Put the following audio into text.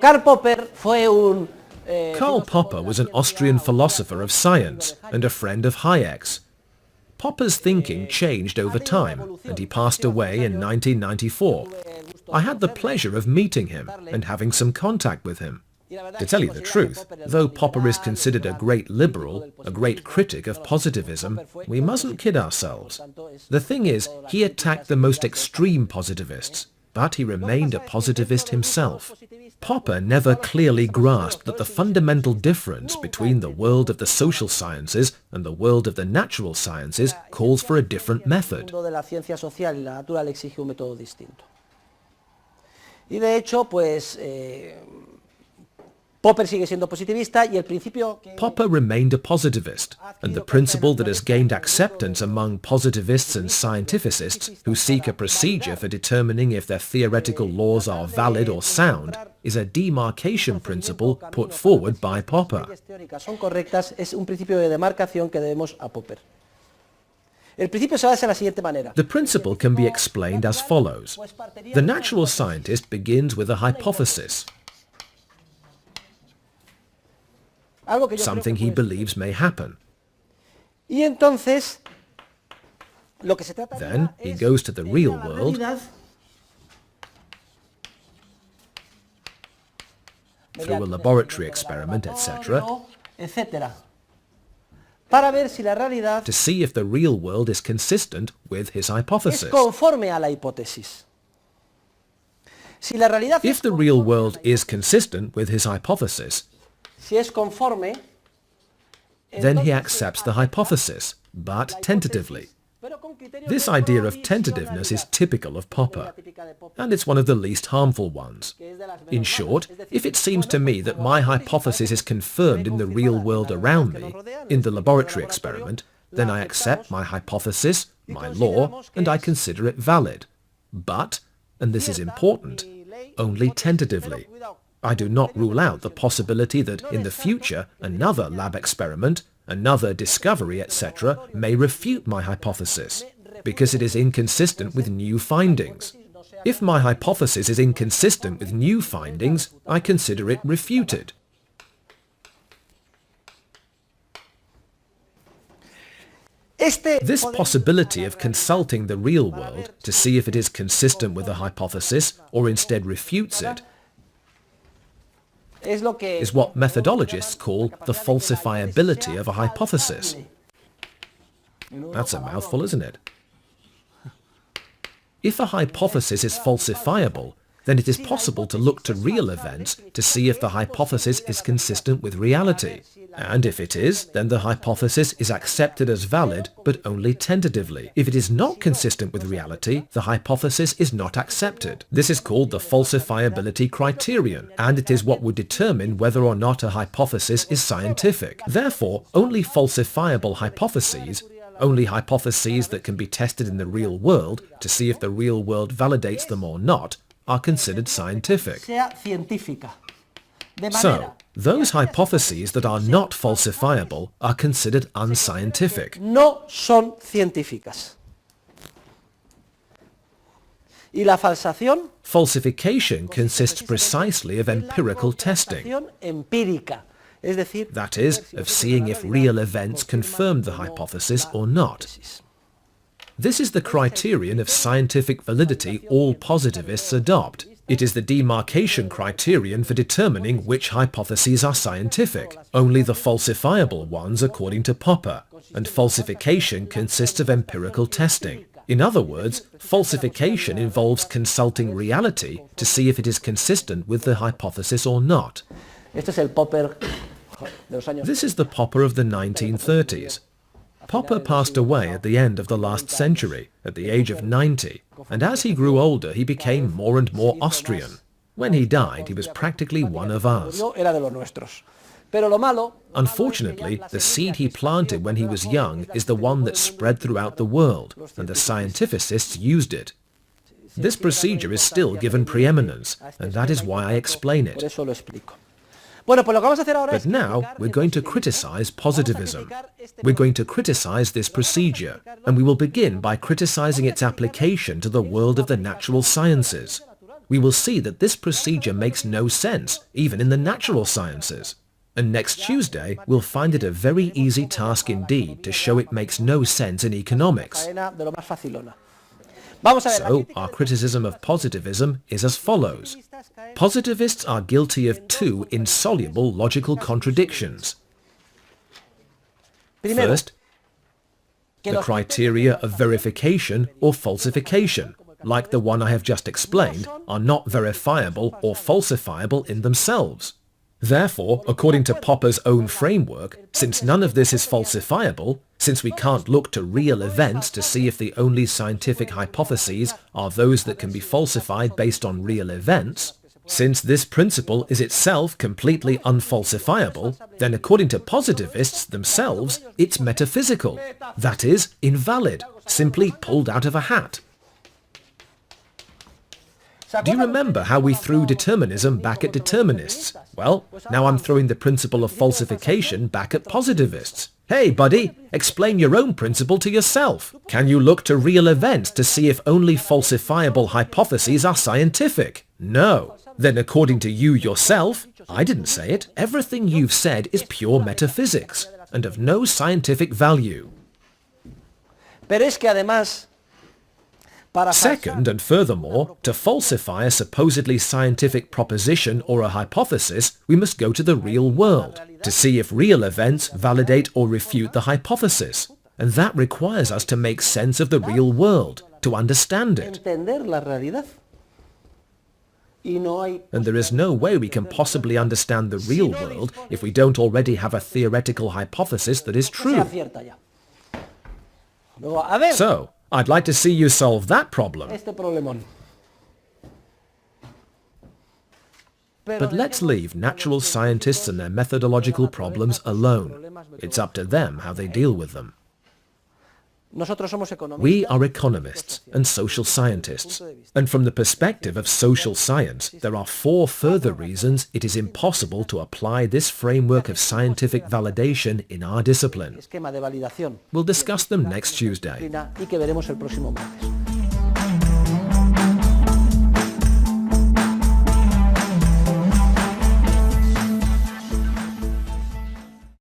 Karl Popper fue un Karl Popper was an Austrian philosopher of science and a friend of Hayek's. Popper's thinking changed over time, and he passed away in 1994. I had the pleasure of meeting him and having some contact with him. To tell you the truth, though Popper is considered a great liberal, a great critic of positivism, we mustn't kid ourselves. The thing is, he attacked the most extreme positivists, but he remained a positivist himself. Popper never clearly grasped that the fundamental difference between the world of the social sciences and the world of the natural sciences calls for a different method. Y de hecho, pues, Popper sigue siendo positivista y el principio... Popper remained a positivist, and the principle that has gained acceptance among positivists and scientificists who seek a procedure for determining if their theoretical laws are valid or sound is a demarcation principle put forward by Popper. Son correctas, es un principio de demarcación que debemos a Popper. El principio se basa de la siguiente manera. The principle can be explained as follows. The natural scientist begins with a hypothesis, something he believes may happen. Y entonces, Then he goes to the real world through a laboratory experiment, etc., to see if the real world is consistent with his hypothesis. If the real world is consistent with his hypothesis, then he accepts the hypothesis, but tentatively. This idea of tentativeness is typical of Popper, and it's one of the least harmful ones. In short, if it seems to me that my hypothesis is confirmed in the real world around me, in the laboratory experiment, then I accept my hypothesis, my law, and I consider it valid. But, and this is important, only tentatively. I do not rule out the possibility that in the future another lab experiment, another discovery, etc., may refute my hypothesis, because it is inconsistent with new findings. If my hypothesis is inconsistent with new findings, I consider it refuted. This possibility of consulting the real world to see if it is consistent with a hypothesis or instead refutes it is what methodologists call the falsifiability of a hypothesis. That's a mouthful, isn't it? If a hypothesis is falsifiable, then it is possible to look to real events to see if the hypothesis is consistent with reality. And if it is, then the hypothesis is accepted as valid, but only tentatively. If it is not consistent with reality, the hypothesis is not accepted. This is called the Falsifiability Criterion, and it is what would determine whether or not a hypothesis is scientific. Therefore, only falsifiable hypotheses, only hypotheses that can be tested in the real world to see if the real world validates them or not, are considered scientific. So, those hypotheses that are not falsifiable are considered unscientific. No son científicas. Y la falsación, falsification consists precisely of empirical testing. That is, of seeing if real events confirm the hypothesis or not. This is the criterion of scientific validity all positivists adopt. It is the demarcation criterion for determining which hypotheses are scientific, only the falsifiable ones according to Popper, and falsification consists of empirical testing. In other words, falsification involves consulting reality to see if it is consistent with the hypothesis or not. This is the Popper of the 1930s. Popper passed away at the end of the last century, at the age of 90, and as he grew older he became more and more Austrian. When he died, he was practically one of us. Unfortunately, the seed he planted when he was young is the one that spread throughout the world, and the scientificists used it. This procedure is still given preeminence, and that is why I explain it. But now we're going to criticize positivism. We're going to criticize this procedure, and we will begin by criticizing its application to the world of the natural sciences. we will see that this procedure makes no sense, even in the natural sciences. And next Tuesday, we'll find it a very easy task indeed to show it makes no sense in economics. So, our criticism of positivism is as follows. Positivists are guilty of two insoluble logical contradictions. First, the criteria of verification or falsification, like the one I have just explained, are not verifiable or falsifiable in themselves. Therefore, according to Popper's own framework, since none of this is falsifiable, since we can't look to real events to see if the only scientific hypotheses are those that can be falsified based on real events, since this principle is itself completely unfalsifiable, then according to positivists themselves, it's metaphysical, that is, invalid, simply pulled out of a hat. Do you remember how we threw determinism back at determinists? Well, now I'm throwing the principle of falsification back at positivists. Hey, buddy, explain your own principle to yourself. Can you look to real events to see if only falsifiable hypotheses are scientific? No. Then according to you yourself, I didn't say it, everything you've said is pure metaphysics and of no scientific value. Second, and furthermore, to falsify a supposedly scientific proposition or a hypothesis, we must go to the real world, to see if real events validate or refute the hypothesis. And that requires us to make sense of the real world, to understand it. And there is no way we can possibly understand the real world if we don't already have a theoretical hypothesis that is true. So, I'd like to see you solve that problem. But let's leave natural scientists and their methodological problems alone. It's up to them how they deal with them. We are economists and social scientists, and from the perspective of social science, there are 4 further reasons it is impossible to apply this framework of scientific validation in our discipline. We'll discuss them next Tuesday.